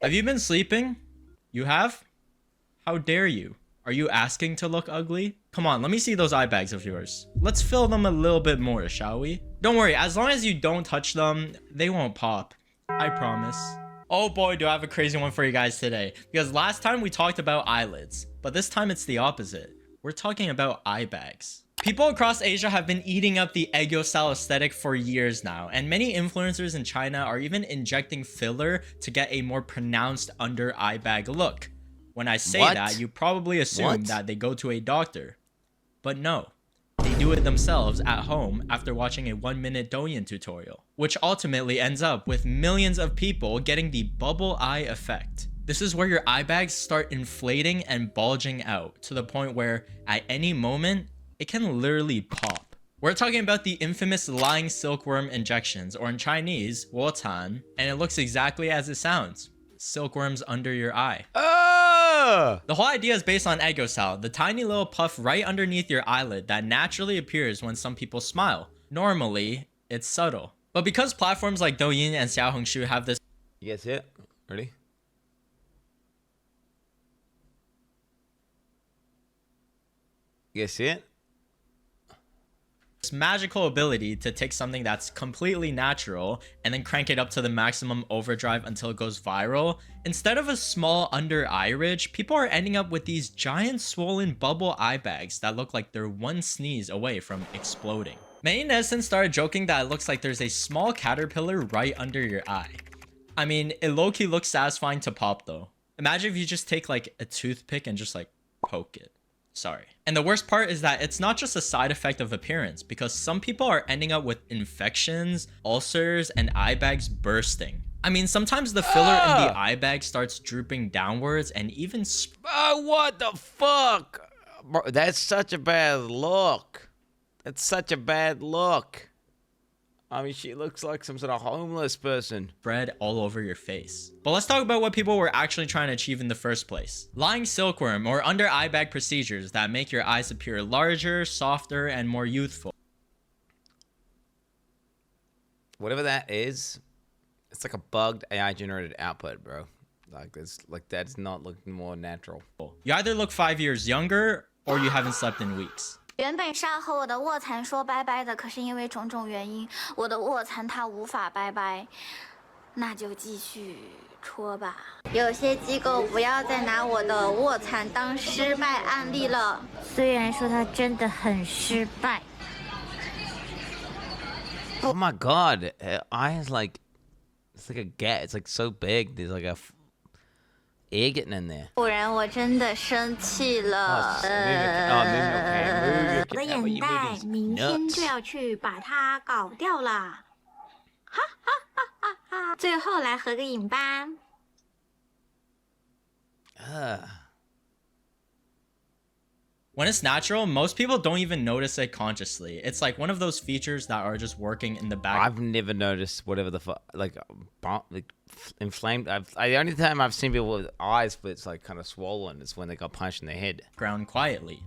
Have you been sleeping? You have? How dare you? Are you asking to look ugly? Come on, let me see those eye bags of yours. Let's fill them a little bit more, shall we? Don't worry, as long as you don't touch them, they won't pop. I promise. Oh boy, do I have a crazy one for you guys today. Because last time we talked about eyelids, but this time it's the opposite. We're talking about eye bags. People across Asia have been eating up the eggo style aesthetic for years now, and many influencers in China are even injecting filler to get a more pronounced under eye bag look. When I say that, you probably assume that they go to a doctor. But no, they do it themselves at home after watching a 1-minute Douyin tutorial, which ultimately ends up with millions of people getting the bubble eye effect. This is where your eye bags start inflating and bulging out to the point where at any moment, it can literally pop. We're talking about the infamous lying silkworm injections, or in Chinese, 窝蚕, and it looks exactly as it sounds. Silkworms under your eye. The whole idea is based on eggo style, the tiny little puff right underneath your eyelid that naturally appears when some people smile. Normally, it's subtle. But because platforms like Douyin and Xiaohongshu have this— You guys see it? Ready? You guys see it? this magical ability to take something that's completely natural and then crank it up to the maximum overdrive until it goes viral. Instead of a small under eye ridge, people are ending up with these giant swollen bubble eye bags that look like they're one sneeze away from exploding. Many netizens started joking that it looks like there's a small caterpillar right under your eye. I mean, it low-key looks satisfying to pop though. Imagine if you just take like a toothpick and just like poke it. Sorry. And the worst part is that it's not just a side effect of appearance, because some people are ending up with infections, ulcers, and eye bags bursting. I mean, sometimes the filler in the eye bag starts drooping downwards and even what the fuck? Bro, that's such a bad look. That's such a bad look. I mean, she looks like some sort of homeless person. Spread all over your face. But let's talk about what people were actually trying to achieve in the first place. Lying silkworm or under eye bag procedures that make your eyes appear larger, softer, and more youthful. Whatever that is, it's like a bugged AI generated output, bro. Like that's not looking more natural. You either look 5 years younger or you haven't slept in weeks. 原本是要和我的卧蚕说拜拜的，可是因为种种原因，我的卧蚕它无法拜拜，那就继续戳吧。有些机构不要再拿我的卧蚕当失败案例了，虽然说它真的很失败。Oh my god, her eye is like, it's like a gap. It's like so big. There's like a air getting in there. 不然我真的生气了。我的眼袋明天就要去把它搞掉了。哈哈哈哈哈！最后来合个影吧。When it's natural, most people don't even notice it consciously. It's like one of those features that are just working in the back. I've never noticed whatever the fuck, like inflamed. The only time I've seen people with eyes but it's like kind of swollen is when they got punched in the head. Ground quietly.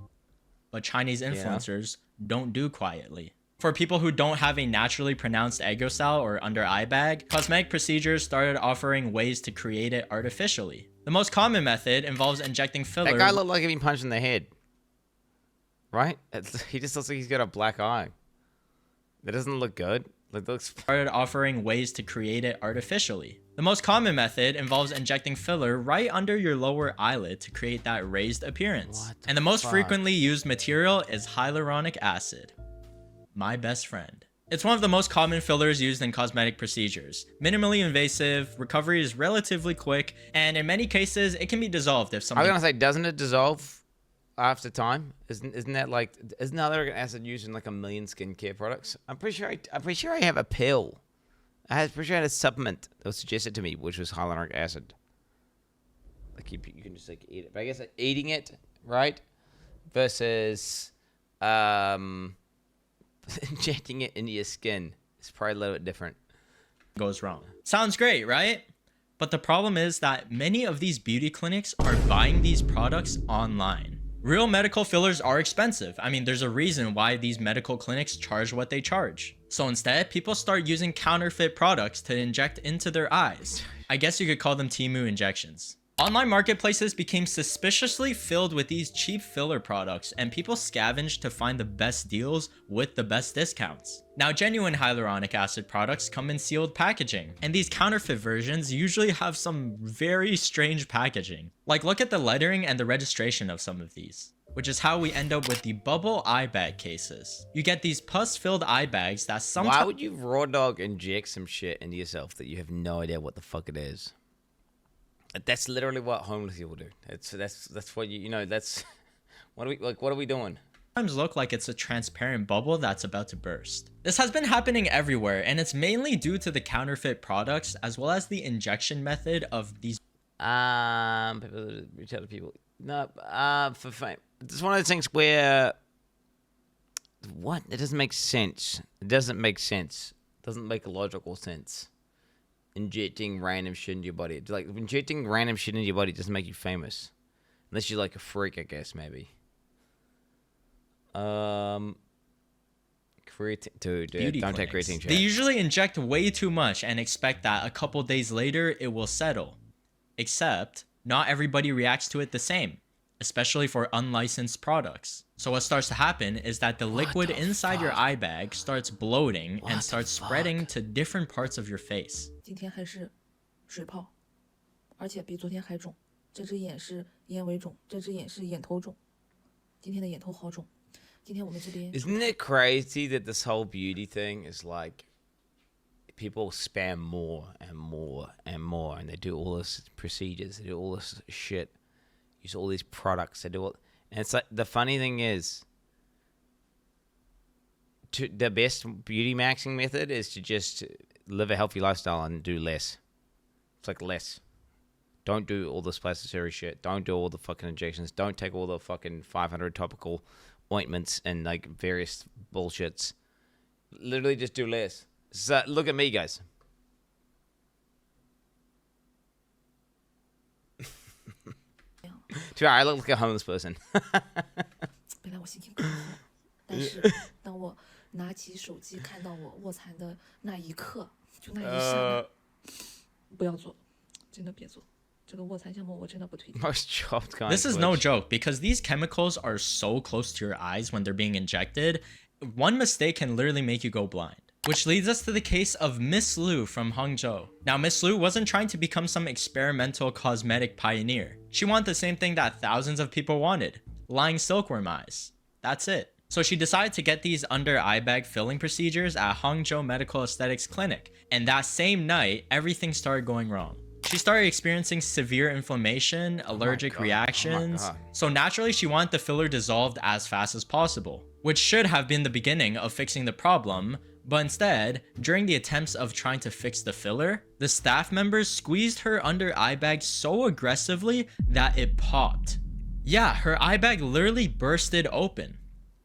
But Chinese influencers don't do quietly. For people who don't have a naturally pronounced eggo style or under eye bag, cosmetic procedures started offering ways to create it artificially. The most common method involves injecting filler. That guy looked like he'd been punched in the head. Right? He just looks like he's got a black eye. That doesn't look good. Started offering ways to create it artificially. The most common method involves injecting filler right under your lower eyelid to create that raised appearance. And the most frequently used material is hyaluronic acid. My best friend. It's one of the most common fillers used in cosmetic procedures. Minimally invasive, recovery is relatively quick, and in many cases, it can be dissolved if something— I was gonna say, doesn't it dissolve after time? Isn't hyaluronic acid used in like 1 million skincare products? I'm pretty sure I have a pill. Pretty sure I had a supplement that was suggested to me, which was hyaluronic acid. Like you can just like eat it, but I guess like eating it, right, versus injecting it into your skin is probably a little bit different. Goes wrong. Sounds great, right? But the problem is that many of these beauty clinics are buying these products online. Real medical fillers are expensive. I mean, there's a reason why these medical clinics charge what they charge. So instead, people start using counterfeit products to inject into their eyes. I guess you could call them Temu injections. Online marketplaces became suspiciously filled with these cheap filler products, and people scavenged to find the best deals with the best discounts. Now, genuine hyaluronic acid products come in sealed packaging, and these counterfeit versions usually have some very strange packaging. Like, look at the lettering and the registration of some of these, which is how we end up with the bubble eye bag cases. You get these pus-filled eye bags that sometimes— Why would you raw dog inject some shit into yourself that you have no idea what the fuck it is? That's literally what homeless people do. That's what you know. That's what are we doing? Look like it's a transparent bubble that's about to burst. This has been happening everywhere, and it's mainly due to the counterfeit products as well as the injection method of these. People reach out to people. No, for fame. It's one of those things where what? It doesn't make sense. It doesn't make sense. It doesn't make logical sense. Injecting random shit into your body. Like, injecting random shit into your body doesn't make you famous. Unless you're like a freak, I guess, maybe. Creatine. Dude, Beauty don't take clinics. creatine, chat. They usually inject way too much and expect that a couple days later it will settle. Except, not everybody reacts to it the same, especially for unlicensed products. So what starts to happen is that the liquid inside your eye bag starts bloating and starts spreading to different parts of your face. 今天还是水泡，而且比昨天还肿。这只眼是眼尾肿，这只眼是眼头肿。今天的眼头好肿。今天我们这边 Isn't it crazy that this whole beauty thing is like people spam more and more and more, and they do all this procedures, they do all this shit, use all these products, they do all, and it's like the funny thing is, the best beauty maxing method is to just live a healthy lifestyle and do less. It's like less. Don't do all this plastic surgery shit. Don't do all the fucking injections. Don't take all the fucking 500 topical ointments and like various bullshits. Literally just do less. So look at me, guys. I look like a homeless person. 本来我心情可好，但是当我拿起手机看到我卧蚕的那一刻，就那一刹那，不要做，真的别做。这个卧蚕项目我真的不推荐。 Most chopped kind. This is no joke because these chemicals are so close to your eyes when they're being injected. One mistake can literally make you go blind. Which leads us to the case of Miss Lu from Hangzhou. Now, Miss Lu wasn't trying to become some experimental cosmetic pioneer. She wanted the same thing that thousands of people wanted: lying silkworm eyes. That's it. So she decided to get these under eye bag filling procedures at Hangzhou Medical Aesthetics Clinic. And that same night, everything started going wrong. She started experiencing severe inflammation, allergic reactions. So naturally, she wanted the filler dissolved as fast as possible, which should have been the beginning of fixing the problem. But instead, during the attempts of trying to fix the filler, the staff members squeezed her under eye bag so aggressively that it popped. Yeah, her eye bag literally bursted open.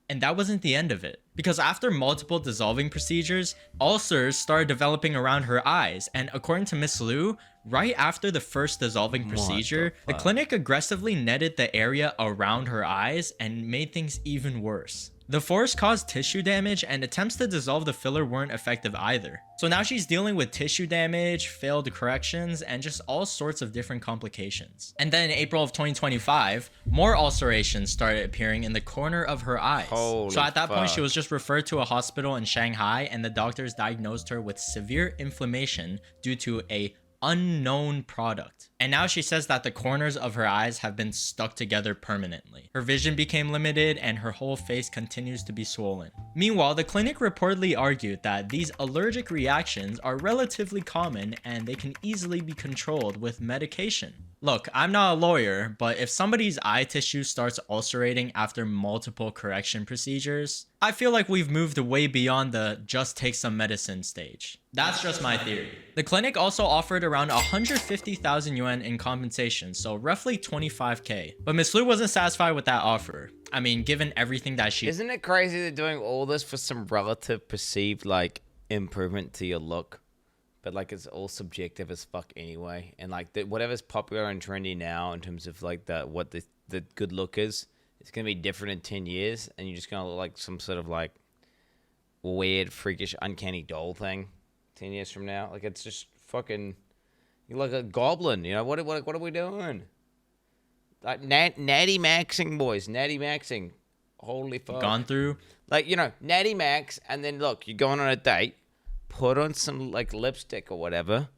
And that wasn't the end of it. Because after multiple dissolving procedures, ulcers started developing around her eyes. And according to Miss Lu, right after the first dissolving procedure, the clinic aggressively netted the area around her eyes and made things even worse. The force caused tissue damage, and attempts to dissolve the filler weren't effective either. So now she's dealing with tissue damage, failed corrections, and just all sorts of different complications. And then in April of 2025, more ulcerations started appearing in the corner of her eyes. So at that point, she was just referred to a hospital in Shanghai, and the doctors diagnosed her with severe inflammation due to a unknown product. And now she says that the corners of her eyes have been stuck together permanently. Her vision became limited and her whole face continues to be swollen. Meanwhile, the clinic reportedly argued that these allergic reactions are relatively common and they can easily be controlled with medication. Look, I'm not a lawyer, but if somebody's eye tissue starts ulcerating after multiple correction procedures, I feel like we've moved way beyond the just take some medicine stage. That's just my theory. The clinic also offered around 150,000 yuan in compensation, so roughly 25k. But Miss Lu wasn't satisfied with that offer. I mean, given everything that she— Isn't it crazy they're doing all this for some relative perceived like improvement to your look? But like it's all subjective as fuck anyway, and like whatever's popular and trendy now in terms of like what the good look is, it's gonna be different in 10 years, and you're just gonna look like some sort of like weird, freakish, uncanny doll thing 10 years from now. Like it's just fucking, You're like a goblin. You know what are we doing? Like natty maxing, boys. Natty maxing. Holy fuck. Gone through. Like, you know, natty max, and then look, you're going on a date, put on some like lipstick or whatever,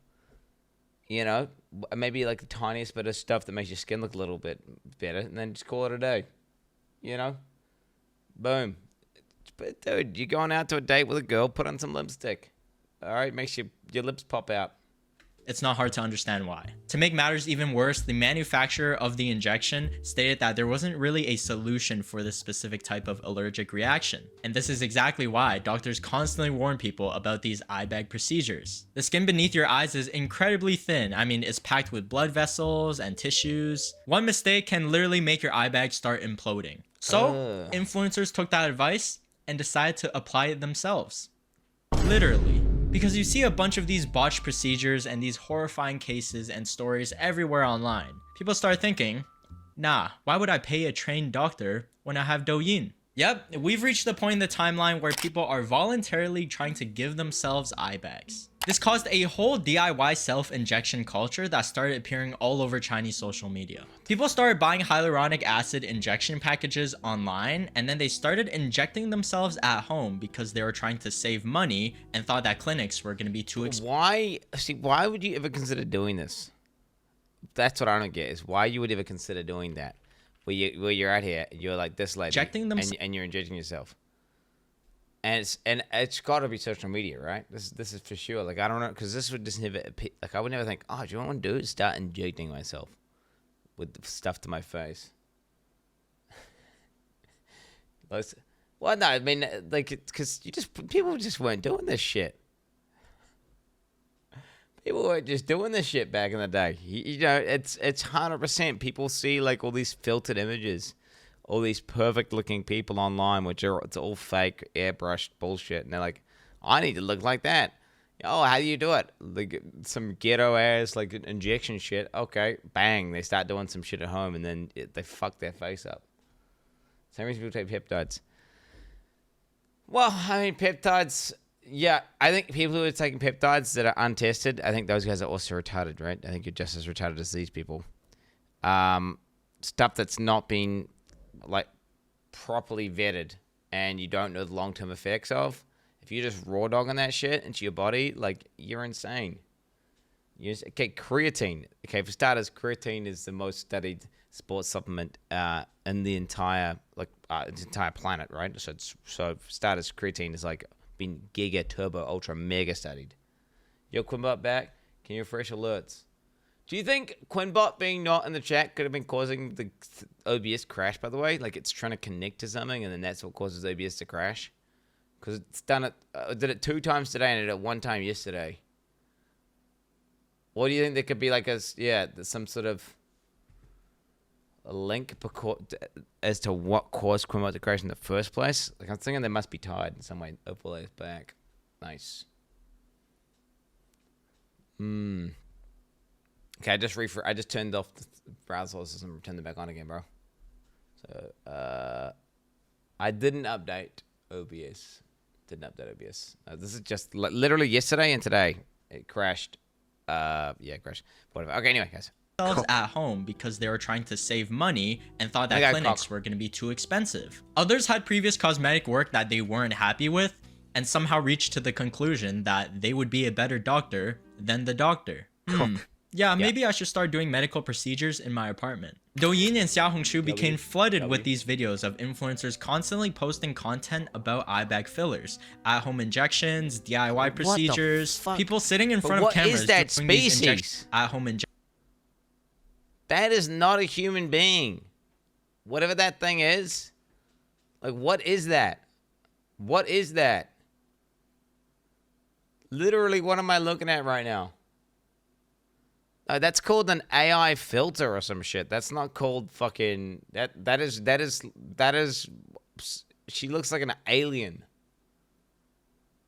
you know, maybe like the tiniest bit of stuff that makes your skin look a little bit better, and then just call it a day. You know? Boom. But dude, you're going out to a date with a girl, put on some lipstick. All right, makes your lips pop out. It's not hard to understand why. To make matters even worse, the manufacturer of the injection stated that there wasn't really a solution for this specific type of allergic reaction. And this is exactly why doctors constantly warn people about these eye bag procedures. The skin beneath your eyes is incredibly thin. I mean, it's packed with blood vessels and tissues. One mistake can literally make your eye bag start imploding. So, influencers took that advice and decided to apply it themselves. Literally. Because you see a bunch of these botched procedures and these horrifying cases and stories everywhere online. People start thinking, nah, why would I pay a trained doctor when I have Douyin? Yep, we've reached the point in the timeline where people are voluntarily trying to give themselves eye bags. This caused a whole DIY self-injection culture that started appearing all over Chinese social media. People started buying hyaluronic acid injection packages online, and then they started injecting themselves at home because they were trying to save money and thought that clinics were going to be too expensive. Why would you ever consider doing this? That's what I don't get, is why you would ever consider doing that. Where you're out here, you're like this lady, and you're injecting yourself. And it's got to be social media, right? This is for sure. Like, I don't know, because this would just never, like, I would never think, oh, do you know what I want to do? Is start injecting myself with stuff to my face. Well, no, I mean, like, because people just weren't doing this shit. People weren't just doing this shit back in the day. You know, it's 100%. People see like all these filtered images, all these perfect looking people online, it's all fake, airbrushed bullshit, and they're like, I need to look like that. Oh, how do you do it? Like some ghetto ass like injection shit. Okay, bang, they start doing some shit at home, and then they fuck their face up. Same reason people take peptides. Well, I mean, peptides. Yeah, I think people who are taking peptides that are untested, I think those guys are also retarded, right? I think you're just as retarded as these people. Stuff that's not been like properly vetted and you don't know the long-term effects of. If you're just raw dogging that shit into your body, like, you're insane. Okay, creatine. Okay, for starters, creatine is the most studied sports supplement in the entire planet, right? So for starters, creatine is like been giga, turbo, ultra, mega studied. Yo, Quinbot back. Can you refresh alerts? Do you think Quinbot being not in the chat could have been causing the OBS crash, by the way? Like, it's trying to connect to something, and then that's what causes OBS to crash? Because it's done it, did it 2 times today and did it 1 time yesterday. What do you think there could be like some sort of a link as to what caused Quinbot to crash in the first place? Like, I'm thinking they must be tied in some way. Overlays back. Nice. Okay, I just turned off the browser system and turned it back on again, bro. So, I didn't update OBS. This is just literally yesterday and today. It crashed. It crashed. Whatever. Okay, anyway, guys. At home because they were trying to save money and thought that clinics were going to be too expensive. Others had previous cosmetic work that they weren't happy with and somehow reached to the conclusion that they would be a better doctor than the doctor. Yeah, maybe I should start doing medical procedures in my apartment. Douyin and Xiaohongshu became flooded with these videos of influencers constantly posting content about eye bag fillers, at-home injections, DIY procedures, people sitting in front of cameras is that doing these species? at-home injections. That is not a human being. Whatever that thing is. Like, what is that? What is that? Literally, what am I looking at right now? That's called an AI filter or some shit. That's not called fucking... That is... She looks like an alien.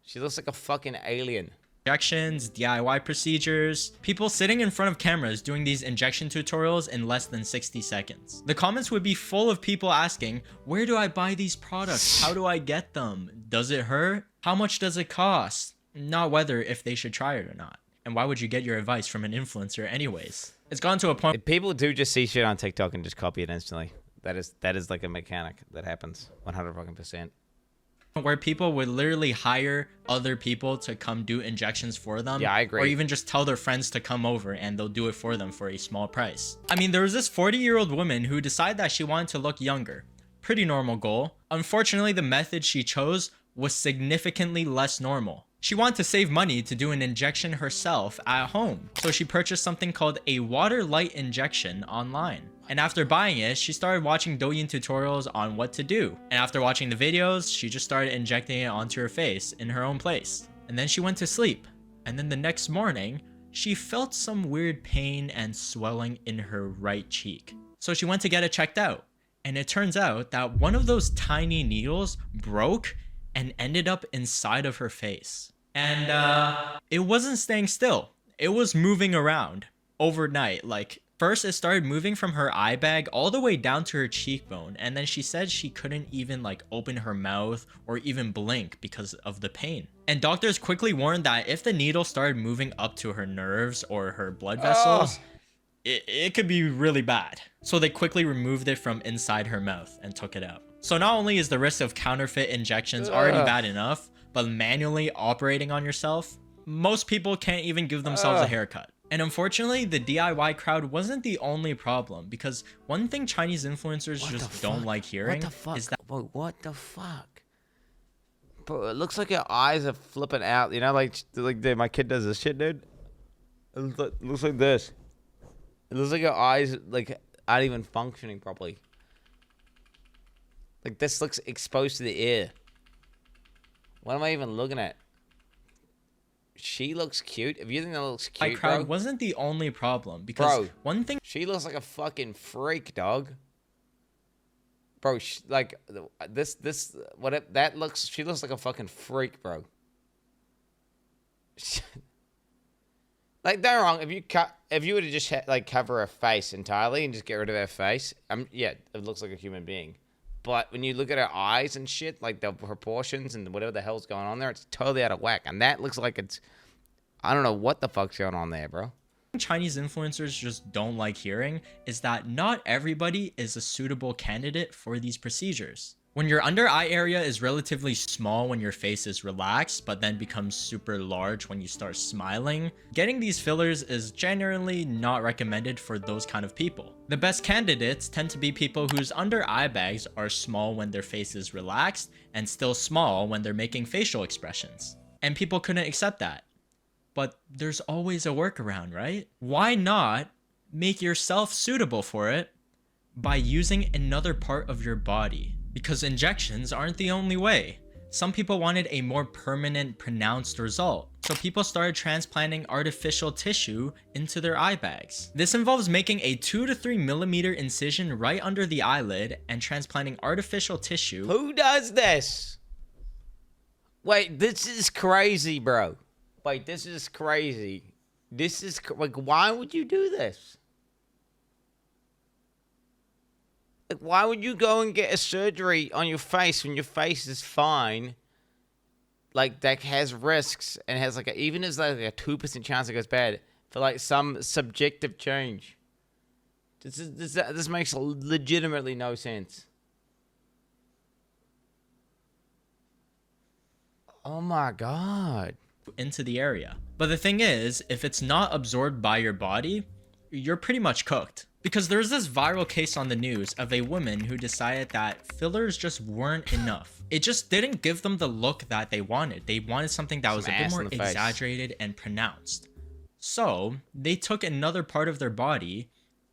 She looks like a fucking alien. Injections, DIY procedures, people sitting in front of cameras doing these injection tutorials in less than 60 seconds. The comments would be full of people asking, where do I buy these products? How do I get them? Does it hurt? How much does it cost? Not whether if they should try it or not. And why would you get your advice from an influencer anyways? It's gone to a point People do just see shit on TikTok and just copy it instantly. That is like a mechanic that happens 100%. where people would literally hire other people to come do injections for them. Yeah, I agree. Or even just tell their friends to come over and they'll do it for them for a small price. I mean, there was this 40-year-old woman who decided that she wanted to look younger. Pretty normal goal. Unfortunately, the method she chose was significantly less normal. She wanted to save money to do an injection herself at home. So she purchased something called a water light injection online. And after buying it, she started watching Douyin tutorials on what to do. And after watching the videos, she just started injecting it onto her face in her own place. And then she went to sleep. And then the next morning, she felt some weird pain and swelling in her right cheek. So she went to get it checked out. And it turns out that one of those tiny needles broke and ended up inside of her face. And it wasn't staying still. It was moving around overnight. Like, first it started moving from her eye bag all the way down to her cheekbone. And then she said she couldn't even like open her mouth or even blink because of the pain. And doctors quickly warned that if the needle started moving up to her nerves or her blood vessels, it could be really bad. So they quickly removed it from inside her mouth and took it out. So not only is the risk of counterfeit injections already bad enough, but manually operating on yourself, most people can't even give themselves a haircut. And unfortunately, the DIY crowd wasn't the only problem, because one thing Chinese influencers just don't like hearing is that— Whoa, what the fuck? Bro, it looks like your eyes are flipping out. You know, like my kid does this shit, dude. It looks like this. It looks like your eyes like aren't even functioning properly. Like this looks exposed to the ear. What am I even looking at? She looks cute. If you think that looks cute, the crowd bro, wasn't the only problem, because one thing she looks like a fucking freak, dog. Bro, like that looks. She looks like a fucking freak, bro. Like, don't get me wrong. If you were to just cover her face entirely and just get rid of her face, yeah, it looks like a human being. But when you look at her eyes and shit, like the proportions and whatever the hell's going on there, it's totally out of whack. And that looks like it's, I don't know what the fuck's going on there, bro. Chinese influencers just don't like hearing is that not everybody is a suitable candidate for these procedures. When your under eye area is relatively small when your face is relaxed, but then becomes super large when you start smiling, getting these fillers is generally not recommended for those kind of people. The best candidates tend to be people whose under eye bags are small when their face is relaxed and still small when they're making facial expressions. And people couldn't accept that. But there's always a workaround, right? Why not make yourself suitable for it by using another part of your body? Because injections aren't the only way. Some people wanted a more permanent, pronounced result. So people started transplanting artificial tissue into their eye bags. This involves making a 2 to 3 millimeter incision right under the eyelid and transplanting artificial tissue. Who does this? Wait, this is crazy, bro. Wait, this is crazy. This is like, why would you do this? Like, why would you go and get a surgery on your face when your face is fine? Like, that has risks and has like even as like a 2% chance it goes bad for like some subjective change. This makes legitimately no sense. Oh my god. Into the area. But the thing is, if it's not absorbed by your body, you're pretty much cooked. Because there's this viral case on the news of a woman who decided that fillers just weren't enough. It just didn't give them the look that they wanted. They wanted something that was a bit more exaggerated and pronounced. So they took another part of their body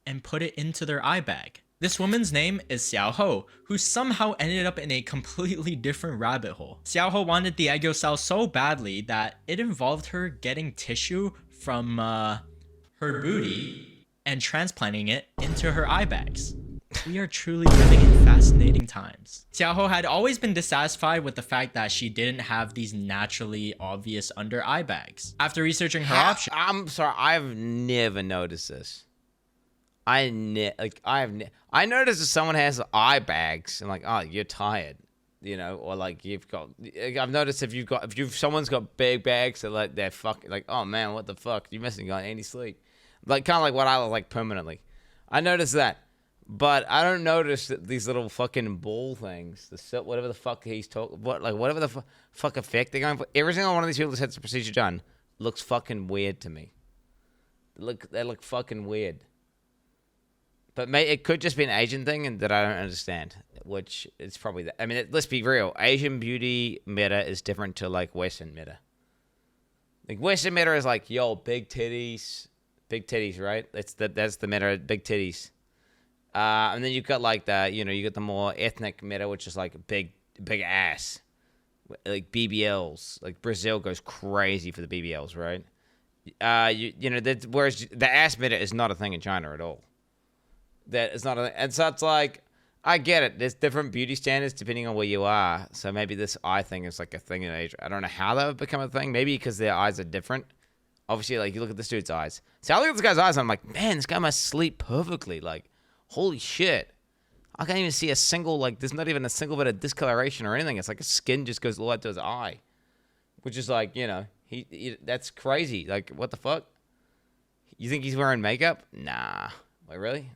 and put it into their eye bag. This woman's name is Xiao Ho, who somehow ended up in a completely different rabbit hole. Xiao Ho wanted the egg cell so badly that it involved her getting tissue from her booty and transplanting it into her eye bags. We are truly living in fascinating times. Xiao Ho had always been dissatisfied with the fact that she didn't have these naturally obvious under eye bags. After researching her options, I'm sorry, I've never noticed this. I noticed if someone has eye bags and like, oh, you're tired. you know, or like you've got. I've noticed if someone's got big bags, that like they're fucking like, oh man, what the fuck? You mustn't got any sleep. Like kind of like what I look like permanently. I noticed that, but I don't notice that these little fucking ball things, whatever the fuck he's talking, whatever the fuck effect they're going for. Every single one of these people that's had the procedure done looks fucking weird to me. They look fucking weird. But it could just be an Asian thing and that I don't understand, which it's probably that. I mean, let's be real. Asian beauty meta is different to like Western meta. Like Western meta is like, yo, big titties, right? That's the meta, big titties. And then you've got like you got the more ethnic meta, which is like big ass, like BBLs. Like Brazil goes crazy for the BBLs, right? Whereas the ass meta is not a thing in China at all. That is not and so it's like, I get it. There's different beauty standards depending on where you are. So maybe this eye thing is like a thing in Asia. I don't know how that would become a thing. Maybe because their eyes are different. Obviously, like you look at this dude's eyes. See, I look at this guy's eyes and I'm like, man, this guy must sleep perfectly. Like, holy shit. I can't even see a single, like, there's not even a single bit of discoloration or anything. It's like his skin just goes all the way to his eye. Which is like, you know, that's crazy. Like, what the fuck? You think he's wearing makeup? Nah. Wait, really?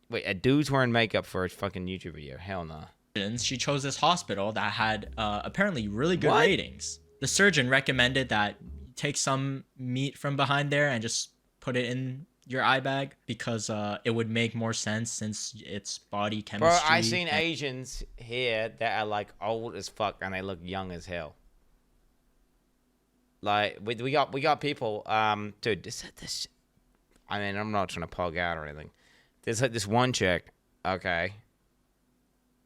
Wait, a dude's wearing makeup for a fucking YouTube video? Hell no. She chose this hospital that had apparently really good What? ratings. The surgeon recommended that you take some meat from behind there and just put it in your eye bag because it would make more sense since it's body chemistry. Bro, I seen Asians here that are like old as fuck and they look young as hell. Like we got people, dude. This. I mean, I'm not trying to pog out or anything. There's like this one chick, okay.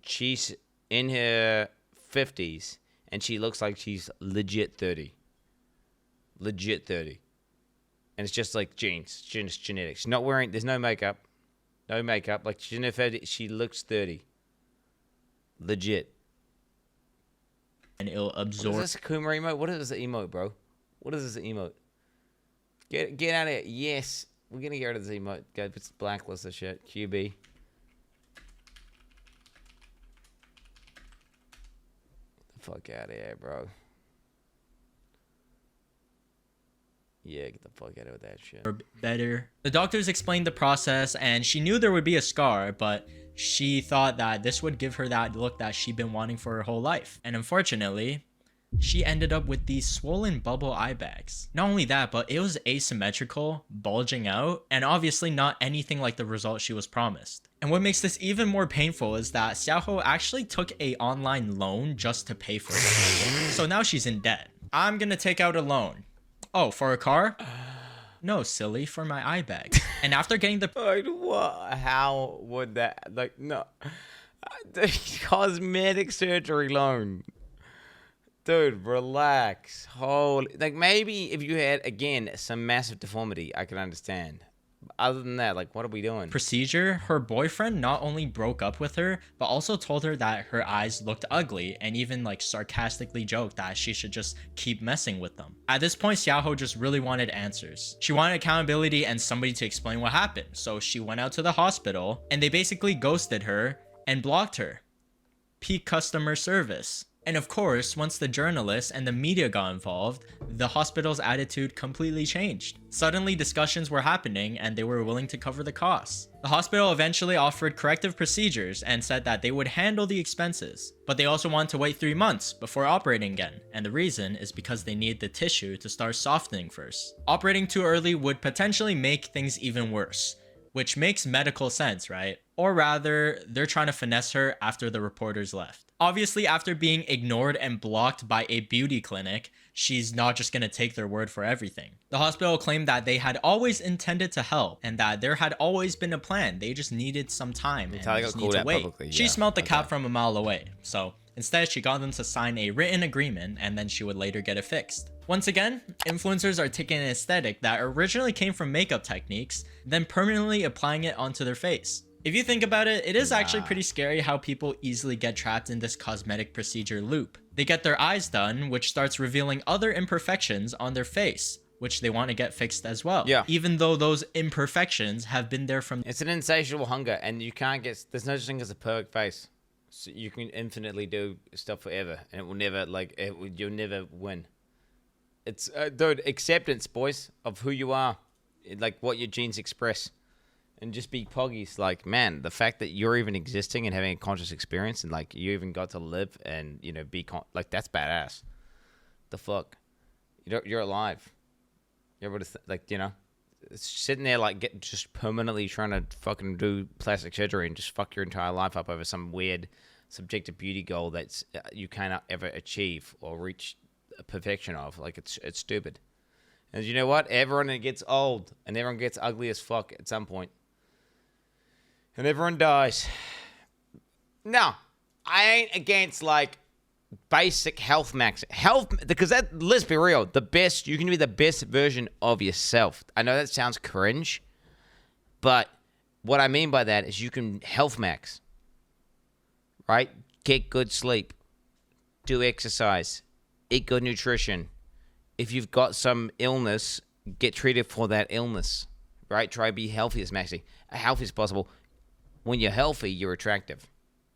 She's in her 50s and she looks like she's legit 30. Legit 30. And it's just like genes, genetics. She's not wearing, there's no makeup. No makeup. Like she's in her 50s, she looks 30. Legit. And it'll absorb. What is this Kumar emote? What is this emote, bro? What is this emote? Get out of here. Yes. We're gonna get rid of this emote. Go blacklist this shit. QB. Get the fuck out of here, bro. Yeah, get the fuck out of here with that shit. Better. The doctors explained the process and she knew there would be a scar, but she thought that this would give her that look that she'd been wanting for her whole life. And unfortunately, she ended up with these swollen bubble eye bags. Not only that, but it was asymmetrical, bulging out, and obviously not anything like the result she was promised. And what makes this even more painful is that Xiaoho actually took an online loan just to pay for it. So now she's in debt. I'm gonna take out a loan. Oh, for a car? No, silly, for my eye bag. And after getting the... Like, what? How would that... Like, no. The cosmetic surgery loan. Dude, relax. Holy... Like, maybe if you had, again, some massive deformity, I could understand. Other than that, like, what are we doing? Procedure, her boyfriend not only broke up with her, but also told her that her eyes looked ugly and even like sarcastically joked that she should just keep messing with them. At this point, Xiaoho just really wanted answers. She wanted accountability and somebody to explain what happened. So she went out to the hospital and they basically ghosted her and blocked her. Peak customer service. And of course, once the journalists and the media got involved, the hospital's attitude completely changed. Suddenly, discussions were happening and they were willing to cover the costs. The hospital eventually offered corrective procedures and said that they would handle the expenses, but they also wanted to wait 3 months before operating again. And the reason is because they need the tissue to start softening first. Operating too early would potentially make things even worse, which makes medical sense, right? Or rather, they're trying to finesse her after the reporters left. Obviously, after being ignored and blocked by a beauty clinic, she's not just gonna take their word for everything. The hospital claimed that they had always intended to help and that there had always been a plan. They just needed some time and just need to wait. She smelled the cap from a mile away. So instead, she got them to sign a written agreement and then she would later get it fixed. Once again, influencers are taking an aesthetic that originally came from makeup techniques, then permanently applying it onto their face. If you think about it, it is actually pretty scary how people easily get trapped in this cosmetic procedure loop. They get their eyes done, which starts revealing other imperfections on their face, which they want to get fixed as well. Yeah. Even though those imperfections have been there from... It's an insatiable hunger, and you can't get... There's no such thing as a perfect face. So you can infinitely do stuff forever, and it will never you'll never win. It's dude, acceptance, boys, of who you are, like what your genes express, and just be poggies. Like, man, the fact that you're even existing and having a conscious experience, and like you even got to live and be like, that's badass. The fuck, you're alive. You're able to sitting there like just permanently trying to fucking do plastic surgery and just fuck your entire life up over some weird subjective beauty goal that's you cannot ever achieve or reach perfection of. Like, it's stupid. And you know what? Everyone gets old and everyone gets ugly as fuck at some point. And everyone dies. Now, I ain't against like basic health because let's be real, you can be the best version of yourself. I know that sounds cringe, but what I mean by that is you can health max, right? Get good sleep, do exercise, eat good nutrition. If you've got some illness, get treated for that illness, right? Try to be healthy as possible. When you're healthy, you're attractive.